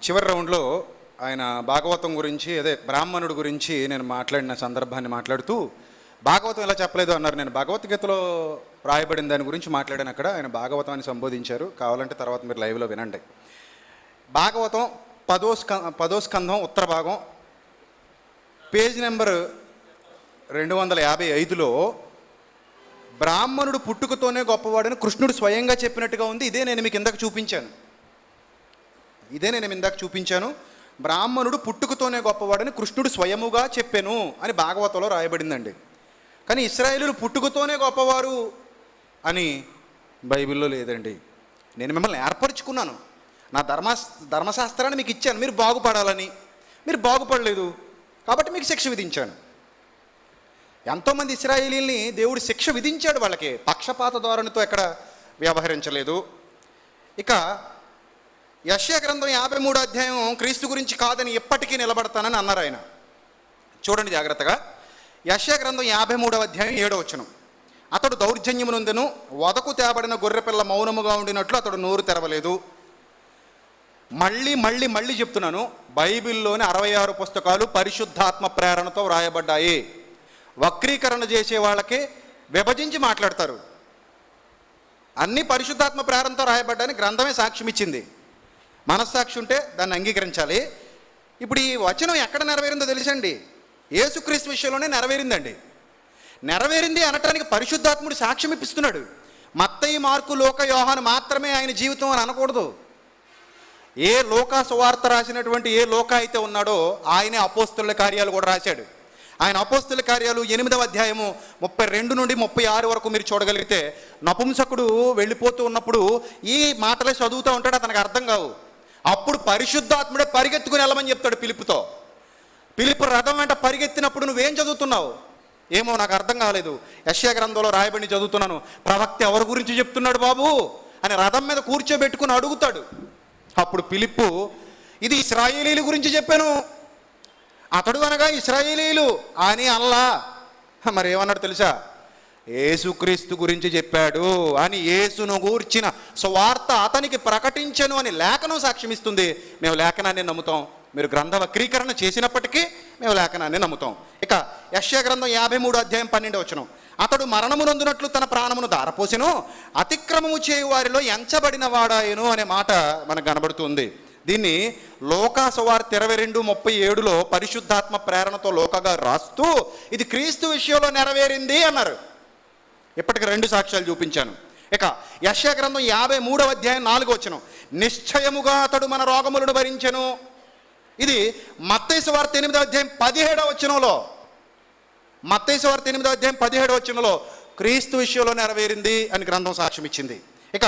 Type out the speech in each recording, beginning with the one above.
చివరి రౌండ్లో ఆయన భాగవతం గురించి, అదే బ్రాహ్మణుడు గురించి నేను మాట్లాడిన సందర్భాన్ని మాట్లాడుతూ భాగవతం ఎలా చెప్పలేదు అన్నారు. నేను భగవద్గీతలో రాయబడిన దాని గురించి మాట్లాడాను. అక్కడ ఆయన భాగవతాన్ని సంబోధించారు. కావాలంటే తర్వాత మీరు లైవ్లో వినండి. భాగవతం 10వ స్కంధం ఉత్తర భాగం పేజ్ నెంబర్ 255లో బ్రాహ్మణుడు పుట్టుకతోనే గొప్పవాడని కృష్ణుడు స్వయంగా చెప్పినట్టుగా ఉంది. ఇదే నేను మీకు ఇందాక చూపించాను. బ్రాహ్మణుడు పుట్టుకతోనే గొప్పవాడని కృష్ణుడు స్వయముగా చెప్పాను అని భాగవతంలో రాయబడిందండి. కానీ ఇశ్రాయేలీయులు పుట్టుకతోనే గొప్పవారు అని బైబిల్లో లేదండి. నేను మిమ్మల్ని ఏర్పరచుకున్నాను, నా ధర్మశాస్త్రాన్ని మీకు ఇచ్చాను, మీరు బాగుపడాలని. మీరు బాగుపడలేదు కాబట్టి మీకు శిక్ష విధించాను. ఎంతోమంది ఇశ్రాయేలీయుల్ని దేవుడు శిక్ష విధించాడు. వాళ్ళకి పక్షపాత ధోరణితో ఎక్కడ వ్యవహరించలేదు. ఇక యెషయా గ్రంథం 53వ అధ్యాయం క్రీస్తు గురించి కాదని ఎప్పటికీ నిలబడతానని అన్నారు ఆయన. చూడండి జాగ్రత్తగా. యెషయా గ్రంథం 53వ అధ్యాయం 7వ వచనం. అతడు దౌర్జన్యమునందెను, వదకు తేబడిన గొర్రెపిల్ల మౌనముగా ఉండినట్లు అతడు నోరు తెరవలేదు. మళ్ళీ చెప్తున్నాను, బైబిల్లోని 66 పుస్తకాలు పరిశుద్ధాత్మ ప్రేరణతో వ్రాయబడ్డాయి. వక్రీకరణ చేసే వాళ్ళకి విభజించి మాట్లాడతారు. అన్నీ పరిశుద్ధాత్మ ప్రేరణతో రాయబడ్డాయని గ్రంథమే సాక్ష్యం ఇచ్చింది. మనస్సాక్షి ఉంటే దాన్ని అంగీకరించాలి. ఇప్పుడు ఈ వచనం ఎక్కడ నెరవేరిందో తెలుసండి? యేసుక్రీస్తు విషయంలోనే నెరవేరిందండి. నెరవేరింది అనటానికి పరిశుద్ధాత్ముడు సాక్ష్యం ఇప్పిస్తున్నాడు. మత్తయి, మార్కు, లూకా, యోహాను మాత్రమే ఆయన జీవితం అని అనకూడదు. ఏ లూకా సువార్త రాసినటువంటి ఏ లూకా అయితే ఉన్నాడో ఆయనే అపోస్తలుల కార్యాలు కూడా రాశాడు. ఆయన అపోస్తలుల కార్యాలు 8వ అధ్యాయము 32 నుండి 36 వరకు మీరు చూడగలిగితే, నపుంసకుడు వెళ్ళిపోతూ ఉన్నప్పుడు ఈ మాటలే చదువుతూ ఉంటాడు, అతనికి అర్థం కావు. అప్పుడు పరిశుద్ధాత్ముడే పరిగెత్తుకుని వెళ్ళమని చెప్తాడు పిలుపుతో. పిలుపు రథం వెంట పరిగెత్తినప్పుడు నువ్వేం చదువుతున్నావు? ఏమో నాకు అర్థం కాలేదు, యెషయా గ్రంథంలో రాయబడి చదువుతున్నాను. ప్రవక్త ఎవరి గురించి చెప్తున్నాడు బాబు అని రథం మీద కూర్చోబెట్టుకుని అడుగుతాడు. అప్పుడు పిలుపు, ఇది ఇశ్రాయేలీయుల గురించి చెప్పాను, అతడు అనగా ఇశ్రాయేలీయులు అని అల్లా. మరి ఏమన్నాడు తెలుసా? యేసుక్రీస్తు గురించి చెప్పాడు అని, యేసును గూర్చిన సువార్త అతనికి ప్రకటించను అని లేఖనం సాక్ష్యం ఇస్తుంది. మేము లేఖనాన్ని నమ్ముతాం. మీరు గ్రంథ వక్రీకరణ చేసినప్పటికీ మేము లేఖనాన్ని నమ్ముతాం. ఇక యెషయా గ్రంథం 53వ అధ్యాయం 12వ వచనం. అతడు మరణమునందునట్లు తన ప్రాణమును దారపోసెను, అతిక్రమము చేయు వారిలో ఎంచబడిన వాడాయను అనే మాట మనకు కనబడుతుంది. దీన్ని లూకా సువార్త 22:37లో పరిశుద్ధాత్మ ప్రేరణతో లూకాగా రాస్తూ ఇది క్రీస్తు విషయంలో నెరవేరింది అన్నారు. ఇప్పటికి 2 సాక్ష్యాలు చూపించాను. ఇక యెషయా గ్రంథం 53వ అధ్యాయం 4వ వచనం. నిశ్చయముగా అతడు మన రోగములను భరించెను. ఇది మత్తయి సువార్త 8వ అధ్యాయం 17వ వచనంలో, మత్తయి సువార్త 8వ అధ్యాయం 17వ వచనంలో క్రీస్తు విషయంలో నెరవేరింది అని గ్రంథం సాక్ష్యం ఇచ్చింది. ఇక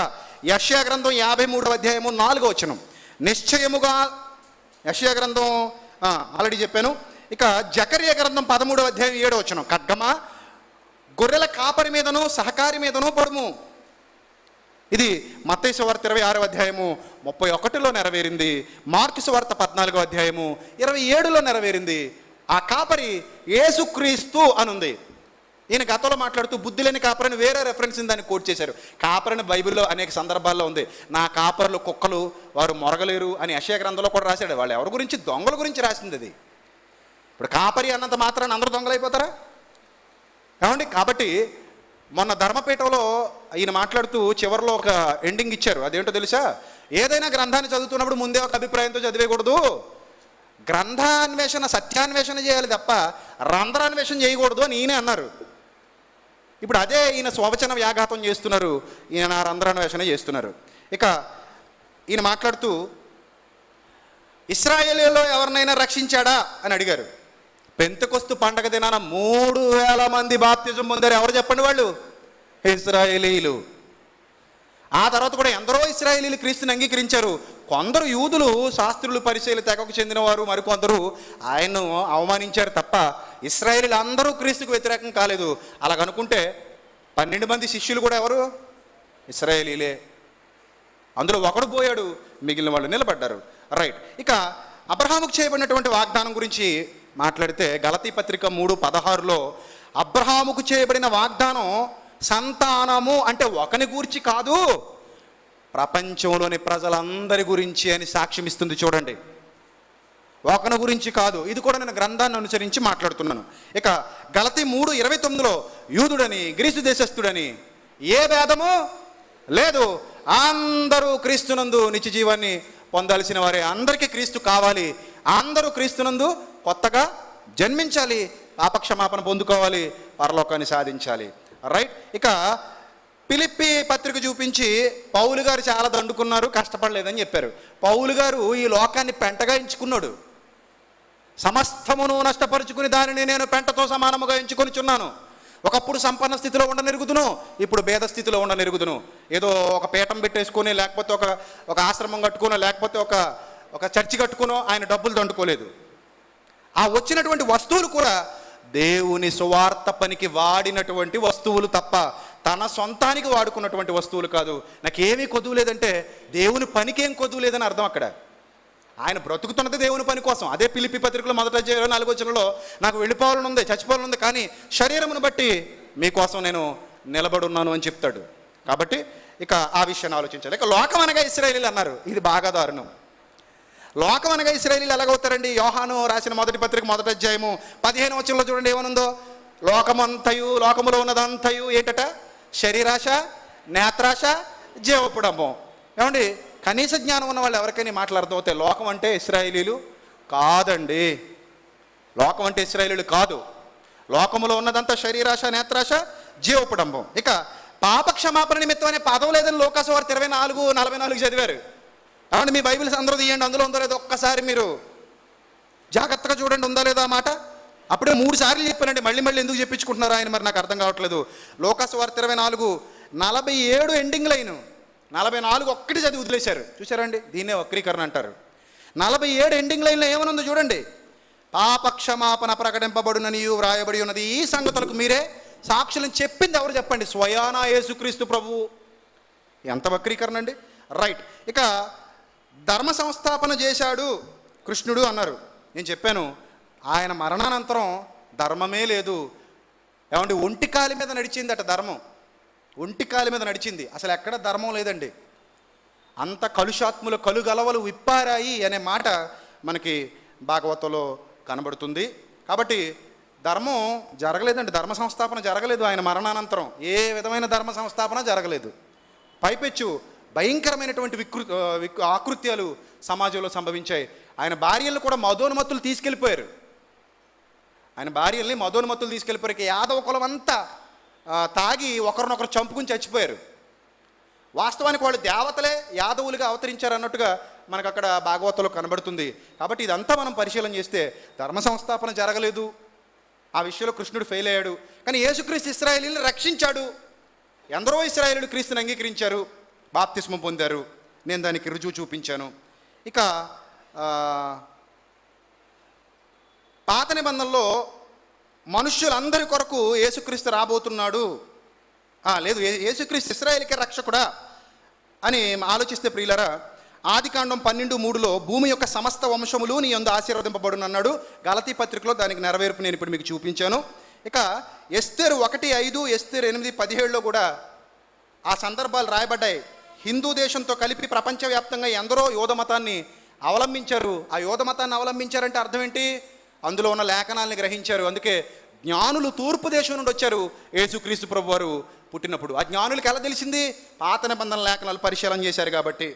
యెషయా గ్రంథం 53వ అధ్యాయము 4వ వచనం. నిశ్చయముగా యెషయా గ్రంథం ఆల్రెడీ చెప్పాను. ఇక జకర్యా గ్రంథం 13వ అధ్యాయం 7వ వచనం. ఖడ్గమా గొర్రెల కాపరి మీదను సహకారి మీదను పడుము. ఇది మత్తయి సువార్త 26వ అధ్యాయము 31లో నెరవేరింది. మార్కు సువార్త 14వ అధ్యాయము 27లో నెరవేరింది. ఆ కాపరి యేసుక్రీస్తు అనుంది. ఈయన గతంలో మాట్లాడుతూ బుద్ధి లేని కాపరిని వేరే రెఫరెన్స్ దాన్ని కోట్ చేశారు. కాపరిని బైబిల్లో అనేక సందర్భాల్లో ఉంది. నా కాపరులు కుక్కలు, వారు మొరగలేరు అని యెషయా గ్రంథంలో కూడా రాశాడు. వాళ్ళు ఎవరి గురించి? దొంగల గురించి రాసింది అది. ఇప్పుడు కాపరి అన్నంత మాత్రాన్ని అందరూ దొంగలైపోతారా? ఏమండి? కాబట్టి మొన్న ధర్మపీఠంలో ఈయన మాట్లాడుతూ చివరిలో ఒక ఎండింగ్ ఇచ్చారు. అదేంటో తెలుసా? ఏదైనా గ్రంథాన్ని చదువుతున్నప్పుడు ముందే ఒక అభిప్రాయంతో చదివేయకూడదు. గ్రంథాన్వేషణ, సత్యాన్వేషణ చేయాలి తప్ప రంధ్రాన్వేషణ చేయకూడదు అని ఈయనే అన్నారు. ఇప్పుడు అదే ఈయన స్వవచన వ్యాఘాతం చేస్తున్నారు, ఈయన రంధ్రాన్వేషణ చేస్తున్నారు. ఇక ఈయన మాట్లాడుతూ ఇశ్రాయేలీయుల్లో ఎవరినైనా రక్షించాడా అని అడిగారు. పెంతెకొస్తు పండగ దినాన 3000 మంది బాప్తిజం పొందారు. ఎవరు చెప్పండి? వాళ్ళు ఇశ్రాయేలీయులు. ఆ తర్వాత కూడా ఎందరో ఇశ్రాయేలీయులు క్రీస్తుని అంగీకరించారు. కొందరు యూదులు, శాస్త్రులు, పరిచయులు తెగకు చెందినవారు మరికొందరు ఆయన్ను అవమానించారు తప్ప ఇశ్రాయేలీయులు అందరూ క్రీస్తుకు వ్యతిరేకం కాలేదు. అలాగనుకుంటే 12 మంది శిష్యులు కూడా ఎవరు? ఇశ్రాయేలీలే. అందులో ఒకడు పోయాడు, మిగిలిన వాళ్ళు నిలబడ్డారు. రైట్. ఇక అబ్రహాముకు చేయబడినటువంటి వాగ్దానం గురించి మాట్లాడితే గలతీ పత్రిక 3:16లో అబ్రహాముకు చేయబడిన వాగ్దానం సంతానము అంటే ఒకని గూర్చి కాదు, ప్రపంచంలోని ప్రజలందరి గురించి అని సాక్ష్యం ఇస్తుంది. చూడండి, ఒకని గురించి కాదు. ఇది కూడా నేను గ్రంథాన్ని అనుసరించి మాట్లాడుతున్నాను. ఇక గలతీ 3:29లో యూదుడని గ్రీసు దేశస్థుడని ఏ భేదము లేదు, అందరూ క్రీస్తునందు నిత్య జీవాన్ని పొందాల్సిన వారే. అందరికీ క్రీస్తు కావాలి, అందరూ క్రీస్తునందు కొత్తగా జన్మించాలి, పాపక్షమాపణ పొందుకోవాలి, పరలోకాన్ని సాధించాలి. రైట్. ఇక ఫిలిప్పీ పత్రిక చూపించి పౌలు గారు చాలా దండుకున్నారు, కష్టపడలేదని చెప్పారు. పౌలు గారు ఈ లోకాన్ని పెంటగా ఎంచుకున్నాడు. సమస్తమును నష్టపరుచుకుని దానిని నేను పెంటతో సమానముగా ఎంచుకొనిచున్నాను. ఒకప్పుడు సంపన్న స్థితిలో ఉండనెరుగుదును, ఇప్పుడు భేద స్థితిలో ఉండనెరుగుదును. ఏదో ఒక పీఠం పెట్టేసుకొని, లేకపోతే ఒక ఆశ్రమం కట్టుకునో, లేకపోతే ఒక చర్చి కట్టుకునో ఆయన డబ్బులు దండుకోలేదు. ఆ వచ్చినటువంటి వస్తువులు కూడా దేవుని సువార్త పనికి వాడినటువంటి వస్తువులు తప్ప తన సొంతానికి వాడుకున్నటువంటి వస్తువులు కాదు. నాకేమీ కొదువు లేదంటే దేవుని పనికేం కొదువు లేదని అర్థం. అక్కడ ఆయన బ్రతుకుతున్నది దేవుని పని కోసం. అదే ఫిలిప్పీ పత్రికలో 1:4 వచనంలో నాకు వెళ్ళిపోవాలని ఉంది, చచ్చిపోవాలని ఉంది, కానీ శరీరమును బట్టి మీకోసం నేను నిలబడి ఉన్నాను అని చెప్తాడు. కాబట్టి ఇక ఆ విషయాన్ని ఆలోచించాలి. ఇక లోకం అనగా ఇశ్రాయేలీలు అన్నారు. ఇది బాగా దారుణం. లోకం అనగా ఇశ్రాయేలీలు ఎలాగవుతారండి? యోహాను రాసిన 1 పత్రిక 1:15 వచనంలో చూడండి ఏమనుందో. లోకమంతయు, లోకములో ఉన్నదంతయు ఏంటట? శరీరాశ, నేత్రాశ, జీవపుడము. ఏమండి, కనీస జ్ఞానం ఉన్న వాళ్ళు ఎవరికైనా మాట్లాడుతూ లోకం అంటే ఇశ్రాయేలీలు కాదండి. లోకం అంటే ఇశ్రాయేలీలు కాదు. లోకములో ఉన్నదంతా శరీరాశ, నేత్రాశ, జీవపుడంబం. ఇక పాపక్షమాపణ నిమిత్తం అనే పదం లేదని లోకాసువార్త 24:44 చదివారు. అవును, మీ బైబిల్స్ అందరూ తీయండి, అందులో ఉందో లేదో ఒక్కసారి మీరు జాగ్రత్తగా చూడండి, ఉందా లేదా మాట. అప్పుడే 3 సార్లు చెప్పానండి, మళ్ళీ ఎందుకు చెప్పించుకుంటున్నారు ఆయన, మరి నాకు అర్థం కావట్లేదు. లోకాసువార్త 24:47 ఎండింగ్ లైన్, 44 ఒక్కటి చదివి వదిలేశారు. చూసారండి, దీన్నే వక్రీకరణ అంటారు. 47 ఎండింగ్ లైన్లో ఏమనుందో చూడండి. పాపక్షమాపణ ప్రకటింపబడుననియు వ్రాయబడి ఉన్నది, ఈ సంగతులకు మీరే సాక్షులను చెప్పింది ఎవరు చెప్పండి? స్వయానా యేసుక్రీస్తు ప్రభువు. ఎంత వక్రీకరణ అండి. రైట్. ఇక ధర్మ సంస్థాపన చేశాడు కృష్ణుడు అన్నారు. నేను చెప్పాను, ఆయన మరణానంతరం ధర్మమే లేదు. ఏమండి, ఒంటికాలి మీద నడిచిందట ధర్మం. ఒంటికాలి మీద నడిచింది, అసలు ఎక్కడ ధర్మం లేదండి. అంత కలుషాత్ములు కలుగలవలు విప్పారాయి అనే మాట మనకి భాగవతంలో కనబడుతుంది. కాబట్టి ధర్మం జరగలేదండి, ధర్మ సంస్థాపన జరగలేదు ఆయన మరణానంతరం. ఏ విధమైన ధర్మ సంస్థాపన జరగలేదు. పైపెచ్చు భయంకరమైనటువంటి ఆకృత్యాలు సమాజంలో సంభవించాయి. ఆయన భార్యలను కూడా మదోన్మత్తులు తీసుకెళ్ళిపోయారు. ఆయన భార్యల్ని మదోన్మత్తులు తీసుకెళ్ళిపోయారు. యాదవ కులం అంతా తాగి ఒకరినొకరు చంపుకుని చచ్చిపోయారు. వాస్తవానికి వాళ్ళు దేవతలే యాదవులుగా అవతరించారు అన్నట్టుగా మనకు అక్కడ భాగవతంలో కనబడుతుంది. కాబట్టి ఇదంతా మనం పరిశీలన చేస్తే ధర్మ సంస్థాపన జరగలేదు. ఆ విషయంలో కృష్ణుడు ఫెయిల్ అయ్యాడు. కానీ యేసుక్రీస్తు ఇశ్రాయేలీని రక్షించాడు. ఎందరో ఇశ్రాయేలీలు క్రీస్తుని అంగీకరించారు, బాప్తిస్మం పొందారు. నేను దానికి రుజువు చూపించాను. ఇక పాత నిబంధనలో మనుష్యులందరి కొరకు యేసుక్రీస్తు రాబోతున్నాడు, లేదు యేసుక్రీస్తు ఇశ్రాయేలుకే రక్షకుడా అని ఆలోచిస్తే ప్రియులరా, ఆదికాండం 12:3లో భూమి యొక్క సమస్త వంశములు నీ యందు ఆశీర్వదింపబడును అన్నాడు. గలతీ పత్రికలో దానికి నెరవేర్పు నేను ఇప్పుడు మీకు చూపించాను. ఇక ఎస్తేరు 1:5, ఎస్తేరు 8:17లో కూడా ఆ సందర్భాలు రాయబడ్డాయి. హిందూ దేశంతో కలిపి ప్రపంచవ్యాప్తంగా ఎందరో యోధ మతాన్ని అవలంబించారు. ఆ యోధ మతాన్ని అవలంబించారంటే అర్థం ఏంటి? అందులో ఉన్న లేఖనాలని గ్రహించారు. అందుకే జ్ఞానులు తూర్పు దేశం నుండి వచ్చారు యేసుక్రీస్తు ప్రభు వారు పుట్టినప్పుడు. ఆ జ్ఞానులకు ఎలా తెలిసింది? పాత నిబంధన లేఖనాలు పరిశీలన చేశారు కాబట్టి.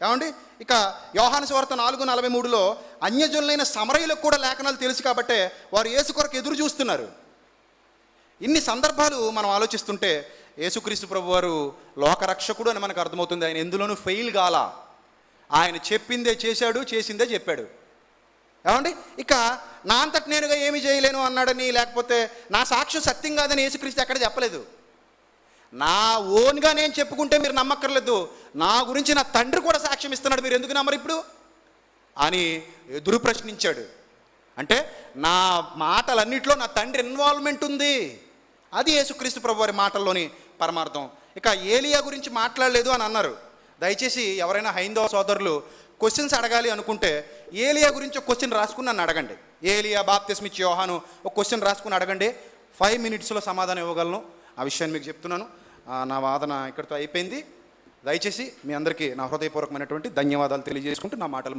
ఏమండి, ఇక యోహాను సువార్త 4:43లో అన్యజనులైన సమరయులకు కూడా లేఖనాలు తెలుసు కాబట్టే వారు యేసు కొరకు ఎదురు చూస్తున్నారు. ఇన్ని సందర్భాలు మనం ఆలోచిస్తుంటే యేసుక్రీస్తు ప్రభు వారు లోకరక్షకుడు అని మనకు అర్థమవుతుంది. ఆయన ఎందులోనూ ఫెయిల్ కాల. ఆయన చెప్పిందే చేశాడు, చేసిందే చెప్పాడు. ఏమండి, ఇక నా అంతటి నేనుగా ఏమి చేయలేను అన్నాడని, లేకపోతే నా సాక్ష్యం సత్యం కాదని యేసుక్రీస్తు ఎక్కడ చెప్పలేదు. నా ఓన్గా నేను చెప్పుకుంటే మీరు నమ్మక్కర్లేదు, నా గురించి నా తండ్రి కూడా సాక్ష్యం ఇస్తున్నాడు, మీరు ఎందుకు నమ్మరు ఇప్పుడు అని ఎదురు ప్రశ్నించాడు. అంటే నా మాటలన్నింటిలో నా తండ్రి ఇన్వాల్వ్మెంట్ ఉంది. అది యేసుక్రీస్తు ప్రభు వారి మాటల్లోని పరమార్థం. ఇక ఏలియా గురించి మాట్లాడలేదు అని అన్నారు. దయచేసి ఎవరైనా హైందవ సోదరులు క్వశ్చన్స్ అడగాలి అనుకుంటే ఏలియా గురించి ఒక క్వశ్చన్ రాసుకుని నన్ను అడగండి. ఏలియా, బాప్తిస్మ ఇచ్చే యోహాను ఒక క్వశ్చన్ రాసుకుని అడగండి, 5 minutesలో సమాధానం ఇవ్వగలను. ఆ విషయాన్ని మీకు చెప్తున్నాను. నా వాదన ఇక్కడితో అయిపోయింది. దయచేసి మీ అందరికీ నా హృదయపూర్వకమైనటువంటి ధన్యవాదాలు తెలియజేసుకుంటూ నా మాటలు